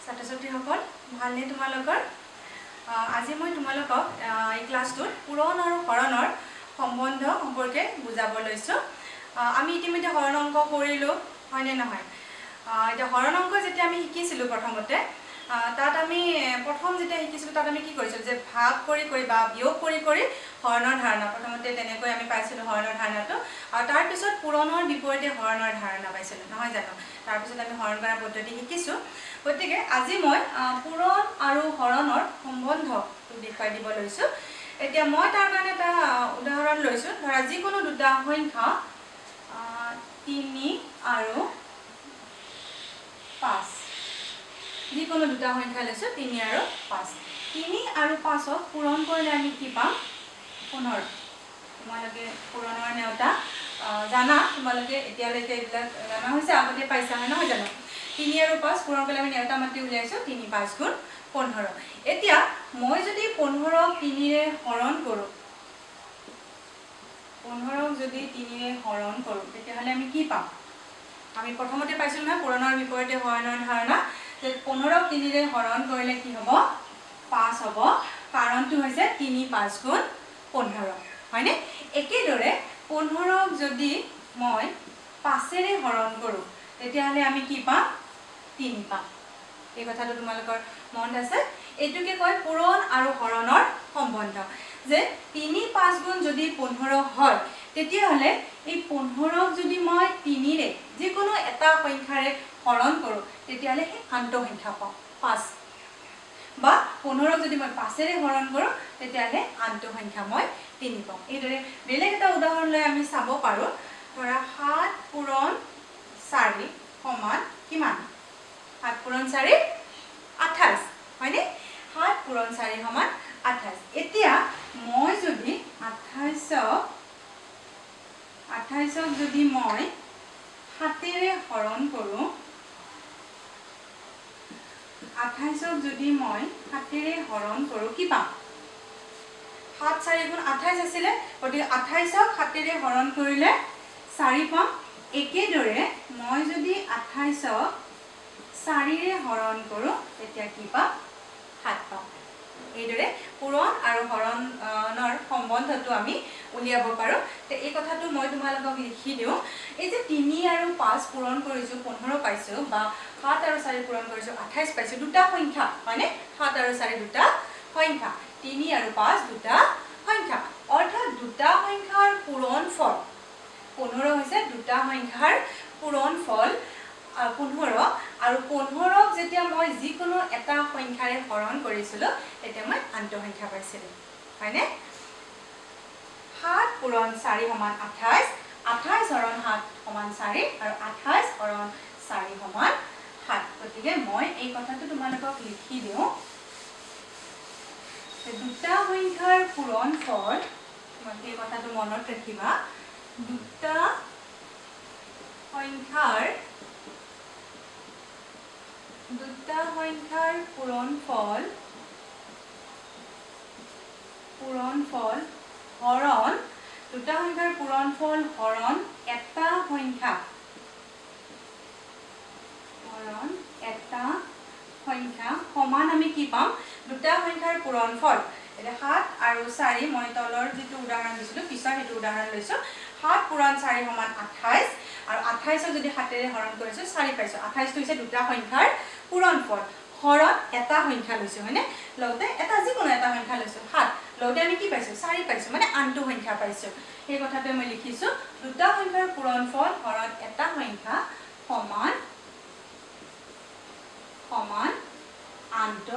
ছাত্ৰ ছাত্ৰীসকল ভালনে তোমালোকৰ আজি মই তোমালোকক এই ক্লাছটোত পূৰণ আৰু হৰণৰ সম্বন্ধ সম্পৰ্কে বুজাব লৈছো আমি ইতিমধ্যে হৰণ অংক কৰিলো হয়নে নহয় এটা হৰণ অংক যেতিয়া আমি শিকিছিলো প্ৰথমতে তাত আমি প্ৰথম যেতিয়া শিকিছিলো তাত আমি কি কৰিছিলো যে ভাগ কৰি কৰি বা বিয়োগ কৰি কৰি হৰণৰ ধাৰণা প্ৰথমতে তেনেকৈ আমি পাইছিলো হৰণৰ ধাৰণাটো আৰু তাৰ পিছত পূৰণৰ বিপৰীতে হৰণৰ ধাৰণা পাইছিলো নহয় জানো তাৰ পিছত আমি হৰণ কৰা পদ্ধতি শিকিছো গতিকে আজি মই পূৰণ আৰু হৰণৰ সম্বন্ধটো দেখুৱাই দিব লৈছো এতিয়া মই তাৰ কাৰণে এটা উদাহৰণ লৈছো ধৰা যিকোনো দুটা সংখ্যা 3 আৰু 5 যিকোনো দুটা সংখ্যা লৈছো 3 আৰু 5 3 আৰু 5ক পূৰণ কৰিলে আমি কি পাম 15 তোমালোকে পূৰণৰ নেওতা জানা তোমালোকে এতিয়ালৈকে এইবিলাক জানা হৈছে আগতে পাইছা নহয় জানো 3 আৰু 5 পূৰণ কৰিলে আমি নেওতা মাতি উলিয়াইছো 3 5 গুণ 15 এতিয়া মই যদি 15ক 3 ৰে হৰণ কৰো 15ক যদি 3 ৰে হৰণ কৰো তেতিয়াহলে আমি কি পাম আমি প্ৰথমতে পাইছিলো না পূৰণৰ বিপৰীতে হৰণৰ ধাৰণা যে 15ক 3 ৰে হৰণ কৰিলে কি হ'ব 5 হ'ব কাৰণটো হৈছে 3 5 গুণ 15 হয়নে একেদৰে 15ক যদি মই 5 ৰে হৰণ কৰো তেতিয়াহলে আমি কি পাম 3 পাম এই কথাটো তোমালোকৰ মনত আছে এটুকে কয় পূৰণ আৰু হৰণৰ সম্বন্ধ যে 3 5 গুণ যদি 15 হয় তেতিয়াহলে এই 15ক যদি মই 3 ৰে যিকোনো এটা সংখ্যাৰে হৰণ কৰো তেতিয়াহলে এই আন্ত সংখ্যা পাম 5 বা 15ক যদি মই 5 ৰে হৰণ কৰো তেতিয়াহলে আন্ত সংখ্যা মই 3 পাম এইদৰে বেলেগ এটা উদাহৰণ লৈ আমি চাব পাৰো ধৰা 7 পূৰণ 4 সমান কিমান 7 পূৰণ 4 28 হয়নে 7 পূৰণ 4 সমান 28 এতিয়া মই যদি 28ক যদি মই 7 ৰে হৰণ কৰো 28ক যদি মই 7 ৰে হৰণ কৰো কি পাম 7 4 গুণ 28 আছিল গতিকে 28ক 7 ৰে হৰণ কৰিলে 4 পাম একেদৰে মই যদি 28ক 4 ৰে হৰণ কৰো তেতিয়া কি পাম 7 পাম এইদৰে পূৰণ আৰু হৰণৰ সম্বন্ধটো আমি উলিয়াব পাৰো তে এই কথাটো মই তোমালোকক লিখি দিও এই যে 3 আৰু 5 পূৰণ কৰিছো 15 পাইছো বা 7 আৰু 4 পূৰণ কৰিছো 28 পাইছো দুটা সংখ্যা মানে 7 আৰু 4 দুটা সংখ্যা 3 আৰু 5 দুটা সংখ্যা অৰ্থাৎ দুটা সংখ্যাৰ পূৰণফল 15 হৈছে দুটা সংখ্যাৰ পূৰণফল 15 আৰু 15ক যেতিয়া মই যিকোনো এটা সংখ্যাৰে হৰণ কৰিছিলো তেতিয়া মই আন্ত সংখ্যা পাইছিলো হয়নে 7 পূৰণ 4 সমান 28 28 হৰণ 7 সমান 4 আৰু 28 হৰণ 4 সমান 7 গতিকে মই এই কথাটো তোমালোকক লিখি দিও দুটা সংখ্যাৰ পূৰণফল তোমালোকে এই কথাটো মনত ৰাখিবা দুটা সংখ্যাৰ পূৰণফল হৰণ দুটা সংখ্যাৰ পূৰণফল হৰণ এটা সংখ্যা সমান আমি কি পাম দুটা সংখ্যাৰ পূৰণফল এটা 7 আৰু 4 মই তলৰ যেটো উদাহৰণ দিছিলো পিছৰ হেতু উদাহৰণ লৈছো 7 পূৰণ 4 সমান 28 আৰু 28ক যদি 7 ৰে হৰণ কৰিছো 4 পাইছো 28 হৈছে দুটা সংখ্যাৰ পূৰণফল হৰণ এটা সংখ্যা লৈছো হয়নে লগতে এটা যিকোনো এটা সংখ্যা লৈছো 7 লগতে আমি কি পাইছো 4 পাইছো মানে আন্ত সংখ্যা পাইছো এই কথাটো মই লিখিছো দুটা সংখ্যাৰ পূৰণফল হৰণ এটা সংখ্যা সমান আন্ত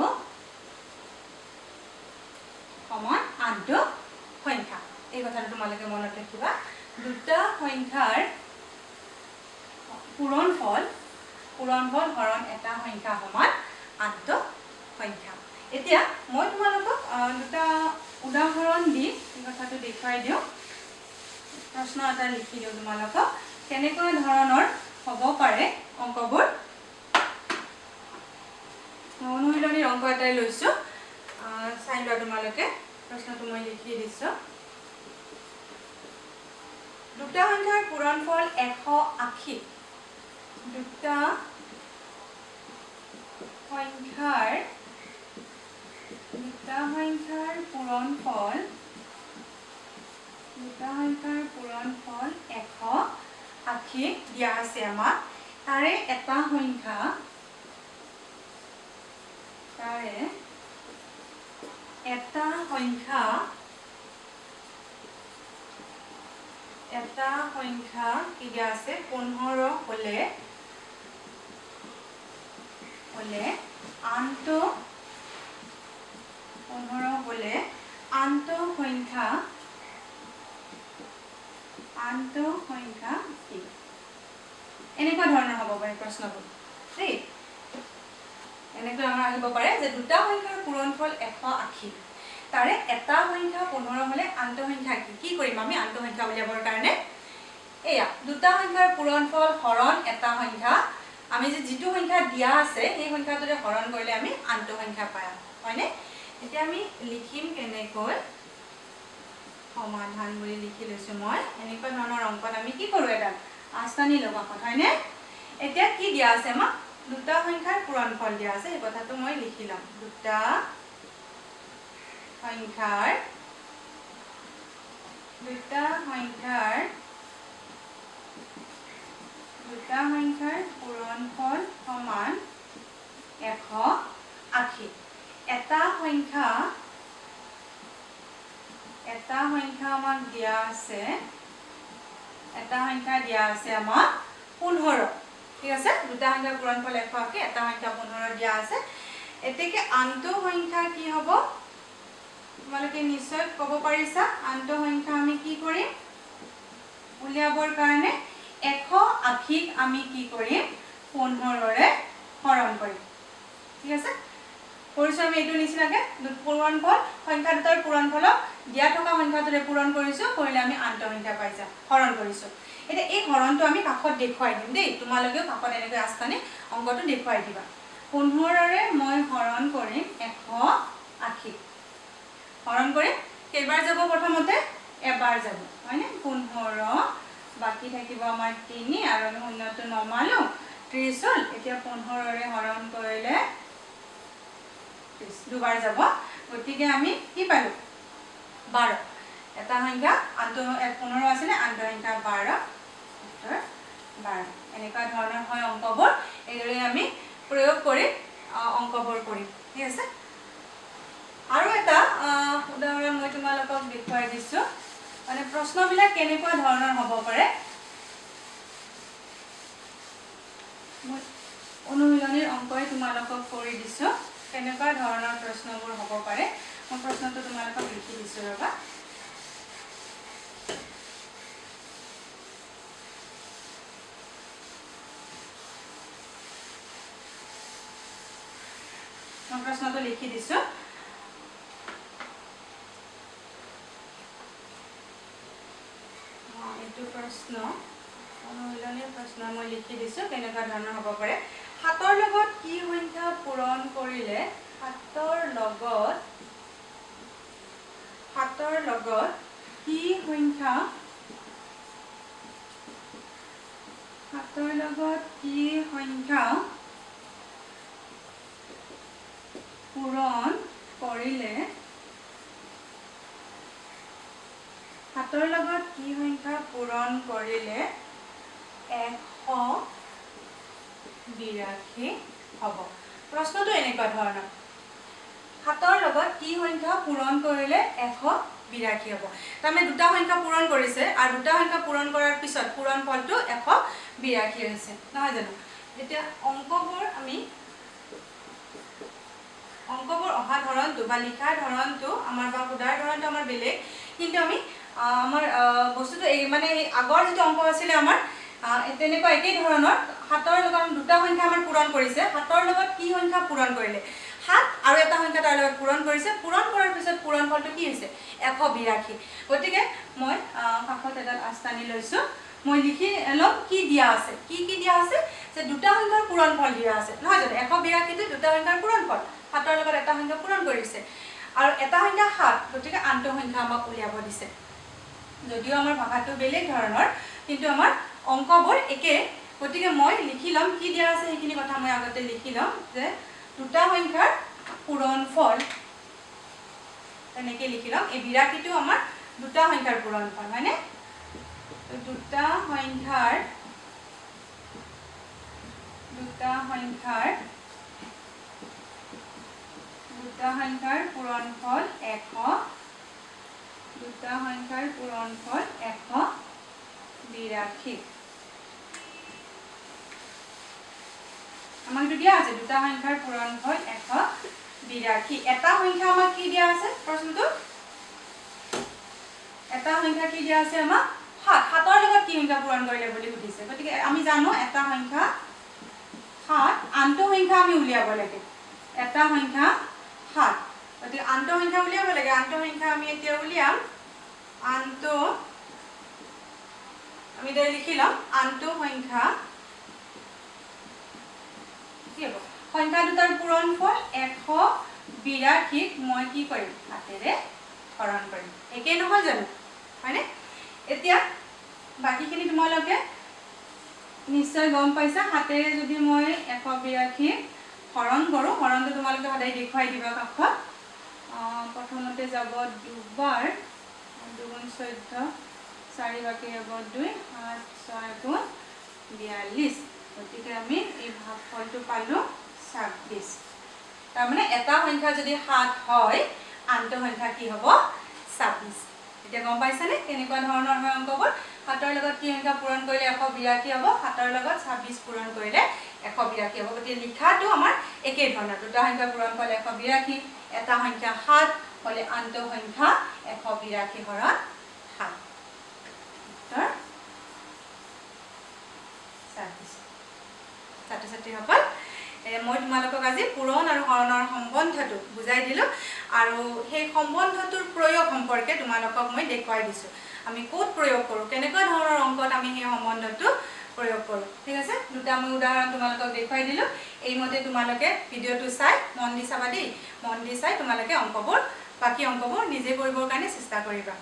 সংখ্যা এই কথাটো তোমালোকে মনত ৰাখিবা দুটা সংখ্যাৰ পূৰণফল হৰণ এটা সংখ্যা সমান আন্ত সংখ্যা এতিয়া মই তোমালোকক দুটা উদাহৰণ দি এই কথাটো দেখুৱাই দিও প্ৰশ্ন এটা লিখি দিও তোমালোকক কেনেকুৱা ধৰণৰ হ'ব পাৰে অংকবোৰ অনুশীলনীৰ অংক এটাই লৈছো চাই লোৱা তোমালোকে প্ৰশ্নটো মই লিখি দিছো দুটা সংখ্যাৰ পূৰণফল 180 দুটা সংখ্যাৰ পূৰণফল 180 দিয়া আছে আমাক তাৰে এটা সংখ্যা কি দিয়া আছে 15 হলে আনটো সংখ্যা কি এনেকুৱা ধৰণৰ হ'ব পাৰে প্ৰশ্নবোৰ দেই এনেকৈ আমাৰ আহিব পাৰে যে দুটা সংখ্যাৰ পূৰণফল 180 তাৰে এটা সংখ্যা 15 হলে আনটো সংখ্যা কি কৰিম আমি আনটো সংখ্যা উলিয়াবৰ কাৰণে এয়া দুটা সংখ্যাৰ পূৰণফল হৰণ এটা সংখ্যা আমি যে যিটো সংখ্যা দিয়া আছে সেই সংখ্যাটোৰে হৰণ কৰিলে আমি আনটো সংখ্যা পাম হয়নে এতিয়া আমি লিখিম কেনেকৈ সমাধান বুলি লিখি লৈছো মই এনেকুৱা ধৰণৰ অংকত আমি কি কৰো এটা আস্থানি লগাখন হয়নে এতিয়া কি দিয়া আছে আমাক দুটা সংখ্যাৰ পূৰণফল দিয়া আছে এই কথাটো মই লিখিলাম দুটা সংখ্যাৰ পূৰণফল সমান 180 এটা সংখ্যা আমাক দিয়া আছে আমাক 15 ঠিক আছে দুটা সংখ্যাৰ পূৰণফল 180 এটা সংখ্যা 15 দিয়া আছে এতেকে আনটো সংখ্যা কি হ'ব তোমালোকে নিশ্চয় ক'ব পাৰিছা আনটো সংখ্যা আমি কি কৰিম উলিয়াবৰ কাৰণে 180 ক আমি কি কৰিম 15 ৰে হৰণ কৰিম ঠিক আছে কৰিছো আমি এইটো নিচিনাকে পূৰণফল সংখ্যা দুটাৰ পূৰণফলক দিয়া থকা সংখ্যাটোৰে পূৰণ কৰিছো কৰিলে আমি আনটো সংখ্যা পাই যাম হৰণ কৰিছো এতিয়া এই হৰণটো আমি কাষত দেখুৱাই দিম দেই তোমালোকেও কাষত এনেকৈ আস্থানি অংকটো দেখুৱাই দিবা 15 ৰে মই হৰণ কৰিম 180 হৰণ কৰিম কেইবাৰ যাব প্ৰথমতে এবাৰ যাব হয়নে 15 বাকি থাকিব আমাৰ 3 আৰু আমি শূন্যটো নমালো 30 হল এতিয়া 15 ৰে হৰণ কৰিলে 30 দুবাৰ যাব গতিকে আমি কি পালো 12 এটা সংখ্যা আনটো 15 আছিল আনটো সংখ্যা 12 এনেকুৱা ধৰণৰ হয় অংকবোৰ এইদৰে আমি প্ৰয়োগ কৰি অংকবোৰ কৰিম ঠিক আছে আৰু এটা উদাহৰণ মই তোমালোকক দেখুৱাই দিছো মানে প্ৰশ্নবিলাক কেনেকুৱা ধৰণৰ হ'ব পাৰে মই অনুশীলনীৰ অংকই তোমালোকক কৰি দিছো কেনেকুৱা ধৰণৰ প্ৰশ্নবোৰ হ'ব পাৰে মই প্ৰশ্নটো তোমালোকক লিখি দিছো ৰবা মই প্ৰশ্নটো লিখি দিছো এইটো প্ৰশ্ন অনুশীলনীৰ প্ৰশ্ন মই লিখি দিছো কেনেকুৱা ধৰণৰ হ'ব পাৰে 7 ৰ লগত কি সংখ্যা পূৰণ কৰিলে 7 ৰ লগত কি সংখ্যা পূৰণ কৰিলে 182 হ'ব প্ৰশ্নটো এনেকুৱা ধৰণৰ 7 ৰ লগত কি সংখ্যা পূৰণ কৰিলে 182 হ'ব তাৰমানে দুটা সংখ্যা পূৰণ কৰিছে আৰু দুটা সংখ্যা পূৰণ কৰাৰ পিছত পূৰণফলটো 182 হৈছে নহয় জানো এতিয়া অংকবোৰ অহা ধৰণটো বা লিখা ধৰণটো আমাৰ বা উদাহৰণ ধৰণটো আমাৰ বেলেগ কিন্তু আমি আমাৰ বস্তুটো এই মানে আগৰ যেটো অংক আছিল আমাৰ তেনেকুৱা একেই ধৰণৰ 7 ৰ লগত দুটা সংখ্যা আমাৰ পূৰণ কৰিছে 7 ৰ লগত কি সংখ্যা পূৰণ কৰিলে 7 আৰু এটা সংখ্যা তাৰ লগত পূৰণ কৰিছে পূৰণ কৰাৰ পিছত পূৰণফলটো কি হৈছে 182 গতিকে মই কাষত এটা আস্থানি লৈছো মই লিখি লম কি দিয়া আছে কি দিয়া আছে যে দুটা সংখ্যাৰ পূৰণফল দিয়া আছে নহয় জানো 182 টো দুটা সংখ্যাৰ পূৰণফল 7 ৰ লগত এটা সংখ্যা পূৰণ কৰিছে আৰু এটা সংখ্যা 7 গতিকে আনটো সংখ্যা আমাক উলিয়াব দিছে যদিও আমাৰ ভাষাটো বেলেগ ধৰণৰ কিন্তু আমাৰ অংকবোৰ একে গতিকে মই লিখি লম কি দিয়া আছে সেইখিনি কথা মই আগতে লিখি লম যে দুটা সংখ্যাৰ পূৰণফল এনেকৈ লিখি ল'ম এই 82টো আমাৰ দুটা সংখ্যাৰ পূৰণফল হয়নে দুটা সংখ্যাৰ পূৰণফল 100 দুটা সংখ্যাৰ পূৰণফল 182 আমাক দিয়া আছে দুটা সংখ্যাৰ পূৰণফল 182 এটা সংখ্যা আমাক কি দিয়া আছে প্ৰশ্নটো এটা সংখ্যা কি দিয়া আছে আমাক 7 7ৰ লগত কি সংখ্যা পূৰণ কৰিলে বুলি সুধিছে গতিকে আমি জানো এটা সংখ্যা 7 আনটো সংখ্যা আমি উলিয়াব লাগে এটা সংখ্যা 7 গতিকে আনটো সংখ্যা উলিয়াব লাগে আনটো সংখ্যা আমি এতিয়া উলিয়াম আনটো আমি দে লিখি লম আনটো সংখ্যা কি হ'ব সংখ্যা দুটাৰ পূৰণফল 182 মই কি কৰিম হাতেৰে হৰণ কৰিম একেই নহয় জানো হয়নে এতিয়া বাকিখিনি তোমালোকে নিশ্চয় গম পাইছা হাতেৰে যদি মই 182 হৰণ কৰো হৰণটো তোমালোকে সদায় দেখুৱাই দিবা কাষত প্ৰথমতে যাব দুবাৰ 2 গুণ 14 4 বাকি হ'ব 2 7 6 গুণ 42 গতিকে আমি এই ভাগফলটো পালো 26 তাৰ মানে এটা সংখ্যা যদি 7 হয় আনটো সংখ্যা কি হ'ব 26 এতিয়া গম পাইছানে কেনেকুৱা ধৰণৰ হয় অংকবোৰ 7ৰ লগত কি সংখ্যা পূৰণ কৰিলে 182 হ'ব 7ৰ লগত 26 পূৰণ কৰিলে 182 হ'ব গতিকে লিখাটো আমাৰ একেই ধৰণৰ দুটা সংখ্যা পূৰণফল 182 এটা সংখ্যা 7 হলে আনটো সংখ্যা 182 হৰণ 7 উত্তৰ 26 ছাত্ৰ-ছাত্ৰীসকল মই তোমালোকক আজি পূৰণ আৰু হৰণৰ সম্বন্ধটো বুজাই দিলো আৰু সেই সম্বন্ধটোৰ প্ৰয়োগ সম্পৰ্কে তোমালোকক মই দেখুৱাই দিছো আমি কোড প্ৰয়োগ কৰো কেনেকুৱা ধৰণৰ অংকত আমি সেই সম্বন্ধটো প্ৰয়োগ কৰো ঠিক আছে দুটা মই উদাহৰণ তোমালোকক দেখুৱাই দিলো এইমতে তোমালোকে ভিডিঅটো চাই মন দি চাবা দেই মন দি চাই তোমালোকে বাকি অংকবোৰ নিজে কৰিবৰ কাৰণে চেষ্টা কৰিবা